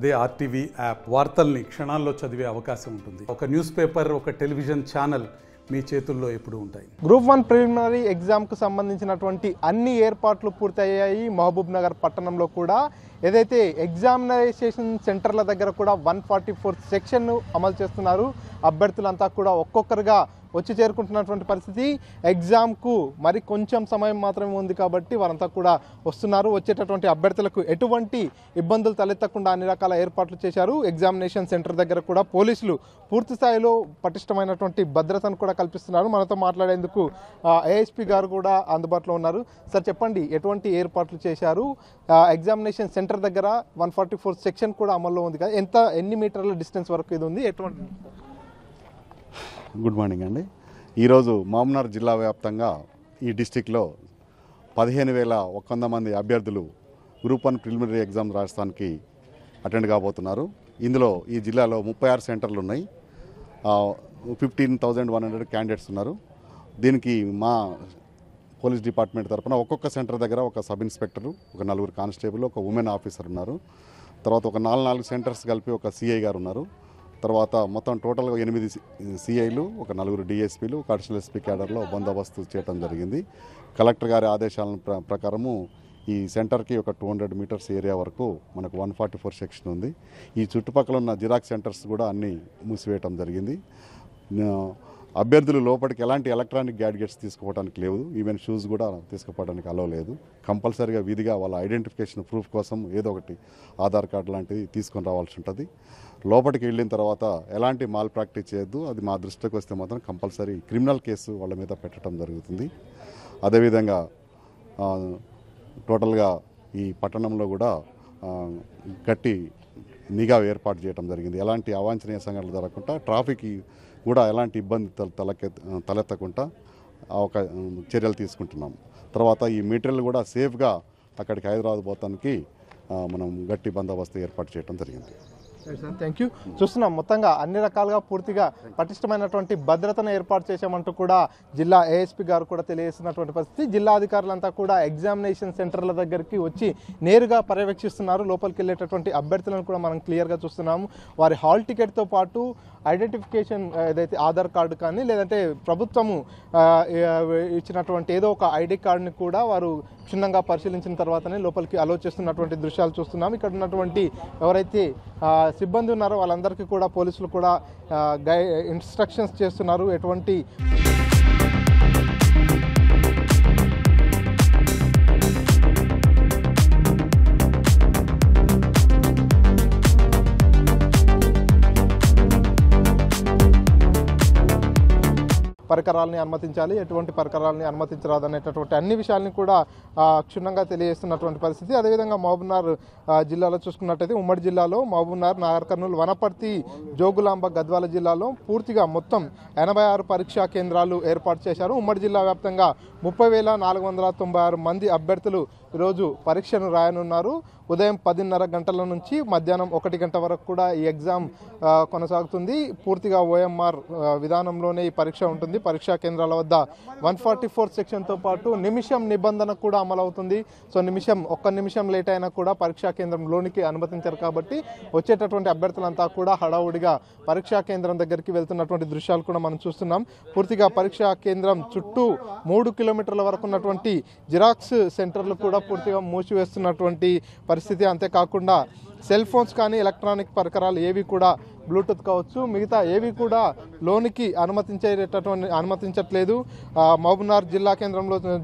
అదే RTV app వార్తల్ని క్షణాల్లో చదివే అవకాశం ఉంటుంది. ఒక న్యూస్ పేపర్, ఒక టెలివిజన్ ఛానల్ మీ చేతుల్లో ఎప్పుడూ ఉంటాయి. గ్రూప్ 1 ప్రిలిమినరీ ఎగ్జామ్కు సంబంధించినటువంటి అన్ని ఏర్పాట్లు పూర్తయ్యాయి. మహబూబ్ నగర్ పట్టణంలో కూడా ఏదైతే ఎగ్జామినేషన్ సెంటర్ల దగ్గర కూడా 144 సెక్షన్ను అమలు చేస్తున్నారు. అభ్యర్థులంతా కూడా ఒక్కొక్కరుగా వచ్చి చేరుకుంటున్నటువంటి పరిస్థితి. ఎగ్జామ్కు మరి కొంచెం సమయం మాత్రమే ఉంది కాబట్టి వారంతా కూడా వస్తున్నారు. వచ్చేటటువంటి అభ్యర్థులకు ఎటువంటి ఇబ్బందులు తలెత్తకుండా అన్ని రకాల ఏర్పాట్లు చేశారు. ఎగ్జామినేషన్ సెంటర్ దగ్గర కూడా పోలీసులు పూర్తి స్థాయిలో పటిష్టమైనటువంటి భద్రతను కూడా కల్పిస్తున్నారు. మనతో మాట్లాడేందుకు ఏఎస్పీ గారు కూడా అందుబాటులో ఉన్నారు. సార్ చెప్పండి, ఎటువంటి ఏర్పాట్లు చేశారు? ఎగ్జామినేషన్ సెంటర్ దగ్గర 144 సెక్షన్ కూడా అమల్లో ఉంది కదా, ఎన్ని మీటర్ల డిస్టెన్స్ వరకు ఇది ఉంది? ఎటువంటి గుడ్ మార్నింగ్ అండి. ఈరోజు మహబూబ్నగర్ జిల్లా వ్యాప్తంగా ఈ డిస్టిక్లో 15,100 మంది అభ్యర్థులు గ్రూప్ 1 ప్రిలిమినరీ ఎగ్జామ్ రాష్ట్రానికి అటెండ్ కాబోతున్నారు. ఇందులో ఈ జిల్లాలో 36 సెంటర్లు ఉన్నాయి. 15,100 క్యాండిడేట్స్ ఉన్నారు. దీనికి మా పోలీస్ డిపార్ట్మెంట్ తరఫున ఒక్కొక్క సెంటర్ దగ్గర ఒక సబ్ ఇన్స్పెక్టరు, ఒక 4 కానిస్టేబుల్, ఒక ఉమెన్ ఆఫీసర్ ఉన్నారు. తర్వాత ఒక 4 సెంటర్స్ కలిపి ఒక సిఐ గారు ఉన్నారు. తర్వాత మొత్తం టోటల్గా 8 సిఐలు, ఒక 4 డిఎస్పీలు, ఒక అడిషనల్ ఎస్పీ క్యాడర్లో బందోబస్తు చేయడం జరిగింది. కలెక్టర్ గారి ఆదేశాల ప్రకారము ఈ సెంటర్కి ఒక 200 మీటర్స్ ఏరియా వరకు మనకు 144 సెక్షన్ ఉంది. ఈ చుట్టుపక్కల ఉన్న జిరాక్స్ సెంటర్స్ కూడా అన్నీ మూసివేయటం జరిగింది. అభ్యర్థులు లోపలికి ఎలాంటి ఎలక్ట్రానిక్ గ్యాడ్గెట్స్ తీసుకుపోవడానికి లేవు. ఈవెన్ షూస్ కూడా తీసుకుపోవడానికి అలో లేదు. కంపల్సరీగా విధిగా వాళ్ళ ఐడెంటిఫికేషన్ ప్రూఫ్ కోసం ఏదో ఒకటి ఆధార్ కార్డు లాంటిది తీసుకొని రావాల్సి ఉంటుంది. లోపలికి వెళ్ళిన తర్వాత ఎలాంటి మాల్ ప్రాక్టీస్ చేయొద్దు. అది మా దృష్టికి వస్తే మాత్రం కంపల్సరీ క్రిమినల్ కేసు వాళ్ళ మీద పెట్టడం జరుగుతుంది. అదేవిధంగా టోటల్గా ఈ పట్టణంలో కూడా గట్టి నిఘా ఏర్పాటు చేయడం జరిగింది. ఎలాంటి అవాంఛనీయ సంఘటనలు జరగకుండా, ట్రాఫిక్ కూడా ఎలాంటి ఇబ్బంది తలెత్తకుండా ఒక చర్యలు తీసుకుంటున్నాం. తర్వాత ఈ మెటీరియల్ కూడా సేఫ్గా అక్కడికి హైదరాబాద్ పోతానికి మనం గట్టి బందోబస్తు ఏర్పాటు చేయడం జరిగింది. Thank you. చూస్తున్నాం మొత్తంగా అన్ని రకాలుగా పూర్తిగా పటిష్టమైనటువంటి భద్రతను ఏర్పాటు చేశామంటూ కూడా జిల్లా ఏఎస్పీ గారు కూడా తెలియజేస్తున్నటువంటి పరిస్థితి. జిల్లా అధికారులంతా కూడా ఎగ్జామినేషన్ సెంటర్ల దగ్గరికి వచ్చి నేరుగా పర్యవేక్షిస్తున్నారు. లోపలికి వెళ్ళేటటువంటి అభ్యర్థులను కూడా మనం క్లియర్గా చూస్తున్నాము. వారి హాల్ టికెట్తో పాటు ఐడెంటిఫికేషన్ ఏదైతే ఆధార్ కార్డు కానీ లేదంటే ప్రభుత్వము ఇచ్చినటువంటి ఏదో ఒక ఐడి కార్డుని కూడా వారు క్షుణ్ణంగా పరిశీలించిన తర్వాతనే లోపలికి అలో చేస్తున్నటువంటి దృశ్యాలు చూస్తున్నాం. ఇక్కడ ఉన్నటువంటి ఎవరైతే సిబ్బంది ఉన్నారో వాళ్ళందరికీ కూడా పోలీసులు కూడా ఇన్స్ట్రక్షన్స్ చేస్తున్నారు. ఎటువంటి పరికరాలని అనుమతించాలి, ఎటువంటి పరికరాలని అనుమతించరాదు అనేటటువంటి అన్ని విషయాలని కూడా క్షుణ్ణంగా తెలియజేస్తున్నటువంటి పరిస్థితి. అదేవిధంగా మహబూబ్నగర్ జిల్లాలో చూసుకున్నట్టయితే ఉమ్మడి జిల్లాలో మహబూబ్నగర్, నాగర్ కర్నూలు, వనపర్తి, జోగులాంబ, గద్వాల జిల్లాలో పూర్తిగా మొత్తం 86 పరీక్షా కేంద్రాలు ఏర్పాటు చేశారు. ఉమ్మడి జిల్లా వ్యాప్తంగా 30,496 మంది అభ్యర్థులు ఈరోజు పరీక్షను రాయనున్నారు. ఉదయం 10:30 గంటల నుంచి మధ్యాహ్నం 1 గంట వరకు కూడా ఈ ఎగ్జామ్ కొనసాగుతుంది. పూర్తిగా ఓఎంఆర్ విధానంలోనే ఈ పరీక్ష ఉంటుంది. పరీక్షా కేంద్రాల వద్ద 144 సెక్షన్తో పాటు నిమిషం నిబంధన కూడా అమలవుతుంది. సో ఒక్క నిమిషం లేట్ అయినా కూడా పరీక్షా కేంద్రంలోనికి అనుమతించారు కాబట్టి వచ్చేటటువంటి అభ్యర్థులంతా కూడా హడావుడిగా పరీక్షా కేంద్రం దగ్గరికి వెళ్తున్నటువంటి దృశ్యాలు కూడా మనం చూస్తున్నాం. పూర్తిగా పరీక్షా కేంద్రం చుట్టూ 3 కిలోమీటర్ల వరకు ఉన్నటువంటి జిరాక్స్ సెంటర్లు కూడా పూర్తిగా మూసివేస్తున్నటువంటి పరిస్థితి. అంతేకాకుండా సెల్ ఫోన్స్ కానీ ఎలక్ట్రానిక్ పరికరాలు ఏవి కూడా బ్లూటూత్ కావచ్చు మిగతా ఏవి కూడా లోనికి అనుమతించట్లేదు. మహబూబ్నగర్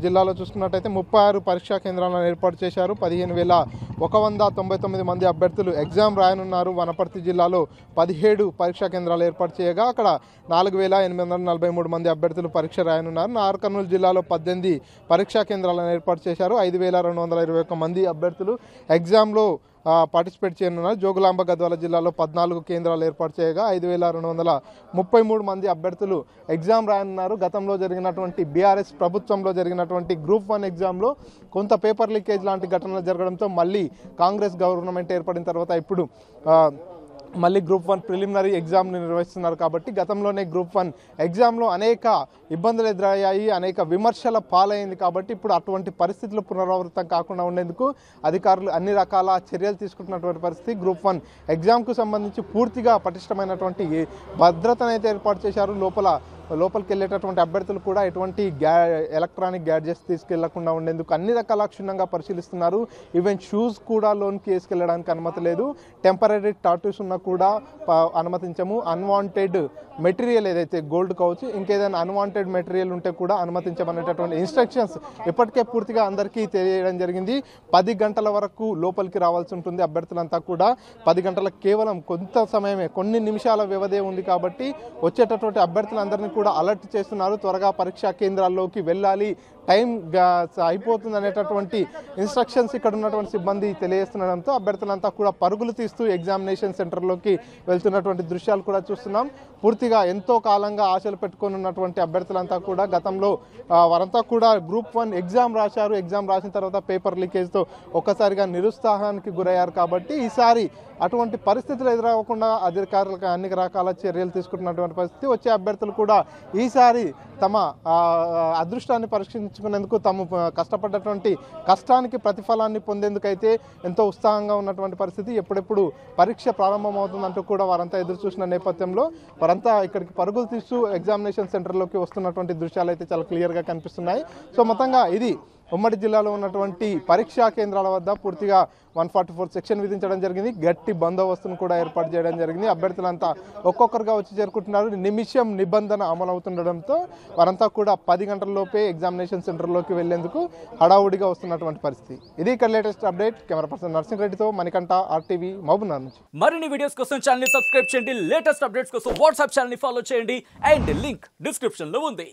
జిల్లాలో చూసుకున్నట్టయితే 36 పరీక్షా కేంద్రాలను ఏర్పాటు చేశారు. 15,199 మంది అభ్యర్థులు ఎగ్జామ్ రాయనున్నారు. వనపర్తి జిల్లాలో 17 పరీక్షా కేంద్రాలు ఏర్పాటు చేయగా అక్కడ 4,843 మంది అభ్యర్థులు పరీక్ష రాయనున్నారు. నాగర్ కర్నూలు జిల్లాలో 18 పరీక్షా కేంద్రాలను ఏర్పాటు చేశారు. 5,221 మంది అభ్యర్థులు ఎగ్జామ్లో పార్టిసిపేట్ చేయనున్నారు. జోగులాంబ, గద్వాల జిల్లాలో 14 కేంద్రాలు ఏర్పాటు చేయగా 5,233 మంది అభ్యర్థులు ఎగ్జామ్ రాయనున్నారు. గతంలో జరిగినటువంటి బీఆర్ఎస్ ప్రభుత్వంలో జరిగినటువంటి గ్రూప్ 1 ఎగ్జామ్లో కొంత పేపర్ లీకేజ్ లాంటి ఘటనలు జరగడంతో మళ్ళీ కాంగ్రెస్ గవర్నమెంట్ ఏర్పడిన తర్వాత ఇప్పుడు మళ్ళీ గ్రూప్ 1 ప్రిలిమినరీ ఎగ్జామ్ని నిర్వహిస్తున్నారు కాబట్టి గతంలోనే గ్రూప్ 1 ఎగ్జామ్లో అనేక ఇబ్బందులు ఎదురయ్యాయి, అనేక విమర్శల పాలైంది. కాబట్టి ఇప్పుడు అటువంటి పరిస్థితులు పునరావృతం కాకుండా ఉండేందుకు అధికారులు అన్ని రకాల చర్యలు తీసుకుంటున్నటువంటి పరిస్థితి. గ్రూప్ 1 ఎగ్జామ్కు సంబంధించి పూర్తిగా పటిష్టమైనటువంటి భద్రతను అయితే ఏర్పాటు చేశారు. లోపలికి వెళ్ళేటటువంటి అభ్యర్థులు కూడా ఎటువంటి ఎలక్ట్రానిక్ గ్యాడ్జెట్స్ తీసుకెళ్లకుండా ఉండేందుకు అన్ని రకాల క్షుణ్ణంగా పరిశీలిస్తున్నారు. ఈవెన్ షూస్ కూడా లోన్కి వేసుకెళ్ళడానికి అనుమతి లేదు. టెంపరీ టాటూస్ ఉన్నా కూడా అనుమతించము. అన్వాంటెడ్ మెటీరియల్ ఏదైతే గోల్డ్ కావచ్చు, ఇంకేదైనా అన్వాంటెడ్ మెటీరియల్ ఉంటే కూడా అనుమతించమనేటటువంటి ఇన్స్ట్రక్షన్స్ ఇప్పటికే పూర్తిగా అందరికీ తెలియడం జరిగింది. 10 గంటల వరకు లోపలికి రావాల్సి ఉంటుంది అభ్యర్థులంతా కూడా. 10 గంటలకు కేవలం కొంత సమయమే, కొన్ని నిమిషాల వ్యవధే ఉంది కాబట్టి వచ్చేటటువంటి అభ్యర్థులందరినీ కూడా అలర్ట్ చేస్తున్నారు. త్వరగా పరీక్షా కేంద్రాల్లోకి వెళ్ళాలి, టైం అయిపోతుంది అనేటటువంటి ఇన్స్ట్రక్షన్స్ ఇక్కడ ఉన్నటువంటి సిబ్బంది తెలియజేస్తుండడంతో అభ్యర్థులంతా కూడా పరుగులు తీస్తూ ఎగ్జామినేషన్ సెంటర్లోకి వెళ్తున్నటువంటి దృశ్యాలు కూడా చూస్తున్నాం. పూర్తిగా ఎంతో కాలంగా ఆశలు పెట్టుకొని ఉన్నటువంటి అభ్యర్థులంతా కూడా గతంలో వారంతా కూడా గ్రూప్ 1 ఎగ్జామ్ రాశారు. ఎగ్జామ్ రాసిన తర్వాత పేపర్ లీకేజ్తో ఒక్కసారిగా నిరుత్సాహానికి గురయ్యారు. కాబట్టి ఈసారి అటువంటి పరిస్థితులు ఎదురవ్వకుండా అధికారులకు అన్ని రకాల చర్యలు తీసుకుంటున్నటువంటి పరిస్థితి. వచ్చే అభ్యర్థులు కూడా ఈసారి తమ అదృష్టాన్ని పరీక్షించుకునేందుకు తాము కష్టపడ్డటువంటి కష్టానికి ప్రతిఫలాన్ని పొందేందుకైతే ఎంతో ఉత్సాహంగా ఉన్నటువంటి పరిస్థితి. ఎప్పుడెప్పుడు పరీక్ష ప్రారంభమవుతుందంటూ కూడా వారంతా ఎదురు చూసిన నేపథ్యంలో వారంతా ఇక్కడికి పరుగులు తీస్తూ ఎగ్జామినేషన్ సెంటర్లోకి వస్తున్నటువంటి దృశ్యాలు అయితే చాలా క్లియర్గా కనిపిస్తున్నాయి. సో మొత్తంగా ఇది ఉమ్మడి జిల్లాలో ఉన్నటువంటి పరీక్షా కేంద్రాల వద్ద పూర్తిగా 144 సెక్షన్ విధించడం జరిగింది. గట్టి బందోబస్తును కూడా ఏర్పాటు చేయడం జరిగింది. అభ్యర్థులంతా ఒక్కొక్కరుగా వచ్చి చేరుకుంటున్నారు. నిమిషం నిబంధన అమలవుతుండడంతో వారంతా కూడా 10 గంటలలోపే ఎగ్జామినేషన్ సెంటర్లోకి వెళ్లేందుకు హడావుడిగా వస్తున్నటువంటి పరిస్థితి. ఇది ఇక్కడ latest update. Camera person nursing రెడ్డితో మణికంఠ, RTV, మహబూబ్నగర్ నుంచి. మరిన్ని వీడియోస్ కోసం ఛానల్ ని సబ్స్క్రైబ్ చేయండి. లేటెస్ట్ అప్డేట్స్ కోసం వాట్సాప్ ఛానల్ ని ఫాలో చేయండి. అండ్ లింక్ డిస్క్రిప్షన్ లో ఉంది.